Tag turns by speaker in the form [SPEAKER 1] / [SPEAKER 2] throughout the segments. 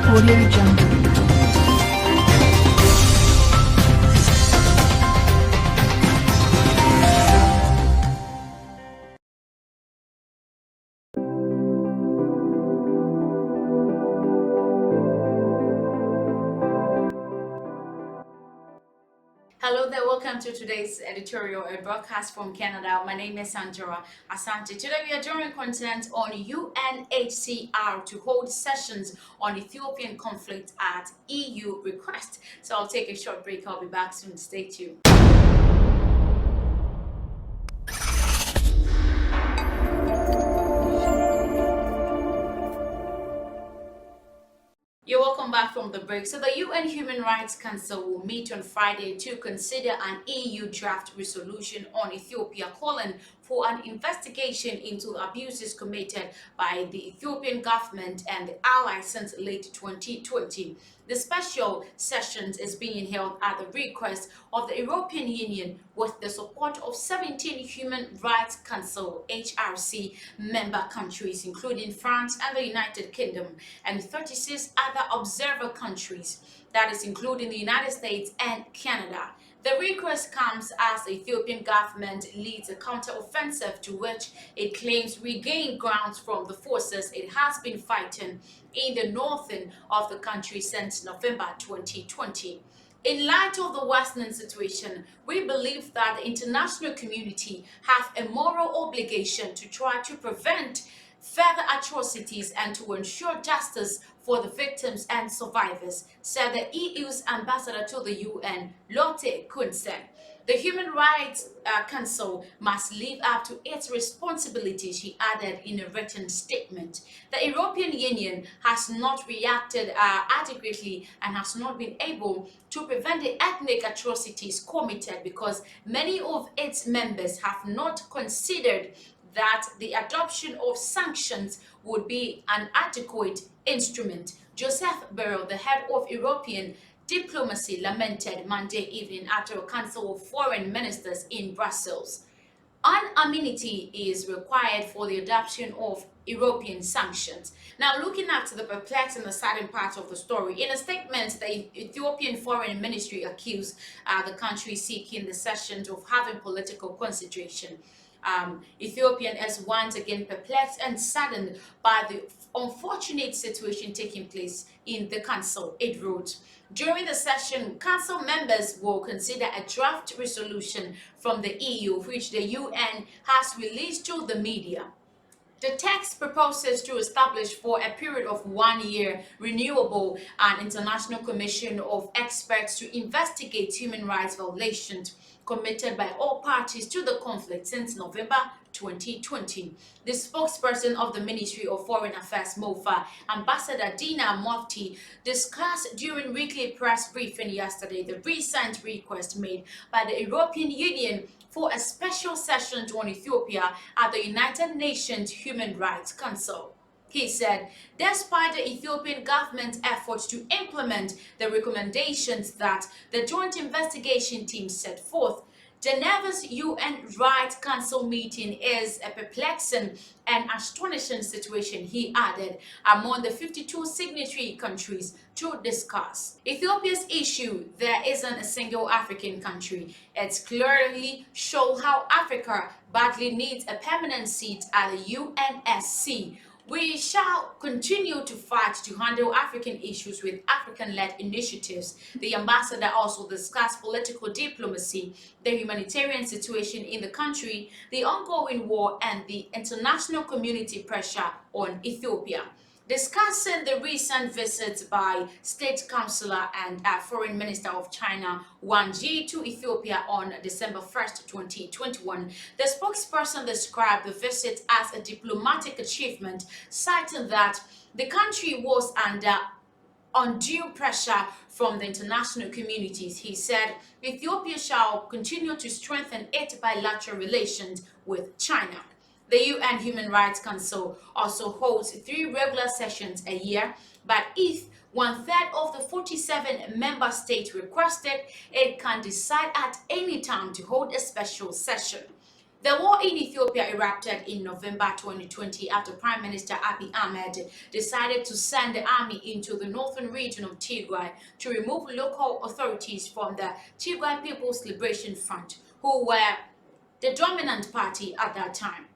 [SPEAKER 1] Audio Jungle.
[SPEAKER 2] Hello there, welcome to today's editorial broadcast from Canada. My name is Sandra Asante. Today we are drawing content on UNHCR to hold sessions on Ethiopian conflict at EU request. So I'll take a short break. I'll be back soon. Stay tuned. You're welcome back from the break. So the UN Human Rights Council will meet on Friday to consider an EU draft resolution on Ethiopia calling for an investigation into abuses committed by the Ethiopian government and the allies since late 2020. The special sessions is being held at the request of the European Union with the support of 17 Human Rights Council HRC member countries, including France and the United Kingdom, and 36 other observer countries, that is including the United States and Canada. The request comes as the Ethiopian government leads a counter-offensive to which it claims regained grounds from the forces it has been fighting in the northern of the country since November 2020. In light of the worsening situation, we believe that the international community have a moral obligation to try to prevent further atrocities and to ensure justice for the victims and survivors, said the EU's ambassador to the UN, Lotte Kunsen. The Human Rights Council must live up to its responsibilities, he added in a written statement. The European Union has not reacted adequately and has not been able to prevent the ethnic atrocities committed because many of its members have not considered that the adoption of sanctions would be an adequate instrument. Joseph Borrell, the head of European diplomacy, lamented Monday evening after a Council of Foreign Ministers in Brussels. Unanimity is required for the adoption of European sanctions. Now, looking at the perplexing and the saddening part of the story, in a statement, the Ethiopian Foreign Ministry accused the country seeking the sessions of having political concentration. Ethiopian is once again perplexed and saddened by the unfortunate situation taking place in the council, it wrote. During the session, council members will consider a draft resolution from the EU, which the UN has released to the media. The text proposes to establish for a period of 1 year renewable an international commission of experts to investigate human rights violations committed by all parties to the conflict since November 2020. The spokesperson of the Ministry of Foreign Affairs, MOFA, Ambassador Dina Mufti, discussed during weekly press briefing yesterday the recent request made by the European Union for a special session on Ethiopia at the United Nations Human Rights Council. He said, despite the Ethiopian government's efforts to implement the recommendations that the joint investigation team set forth, Geneva's UN Rights Council meeting is a perplexing and astonishing situation, he added, among the 52 signatory countries to discuss. Ethiopia's issue, there isn't a single African country. It's clearly shows how Africa badly needs a permanent seat at the UNSC. We shall continue to fight to handle African issues with African-led initiatives. The ambassador also discussed political diplomacy, the humanitarian situation in the country, the ongoing war, and the international community pressure on Ethiopia. Discussing the recent visits by State Councillor and Foreign Minister of China Wang Yi to Ethiopia on December 1st, 2021, the spokesperson described the visit as a diplomatic achievement, citing that the country was under undue pressure from the international communities. He said Ethiopia shall continue to strengthen its bilateral relations with China. The UN Human Rights Council also holds 3 regular sessions a year, but if 1/3 of the 47 member states requested, it can decide at any time to hold a special session. The war in Ethiopia erupted in November 2020 after Prime Minister Abiy Ahmed decided to send the army into the northern region of Tigray to remove local authorities from the Tigray People's Liberation Front, who were the dominant party at that time.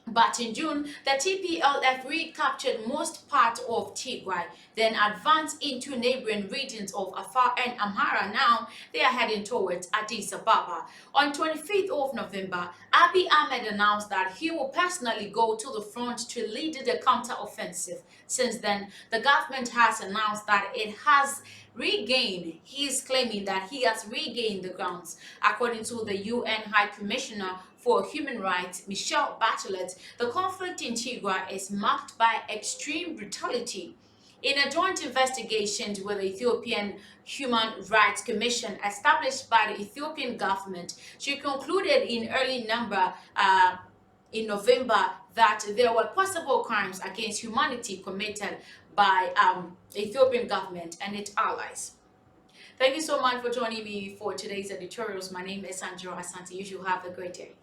[SPEAKER 2] But in June, the TPLF recaptured most part of Tigray, then advanced into neighboring regions of Afar and Amhara. Now they are heading towards Addis Ababa. On 25th of November, Abiy Ahmed announced that he will personally go to the front to lead the counter-offensive. Since then, the government has announced that it has regained. He is claiming that he has regained the grounds. According to the UN High Commissioner for Human Rights, Michelle Bachelet, the conflict in Tigray is marked by extreme brutality. In a joint investigation with the Ethiopian Human Rights Commission established by the Ethiopian government, she concluded in November that there were possible crimes against humanity committed by the Ethiopian government and its allies. Thank you so much for joining me for today's editorials. My name is Sandra Asante. You should have a great day.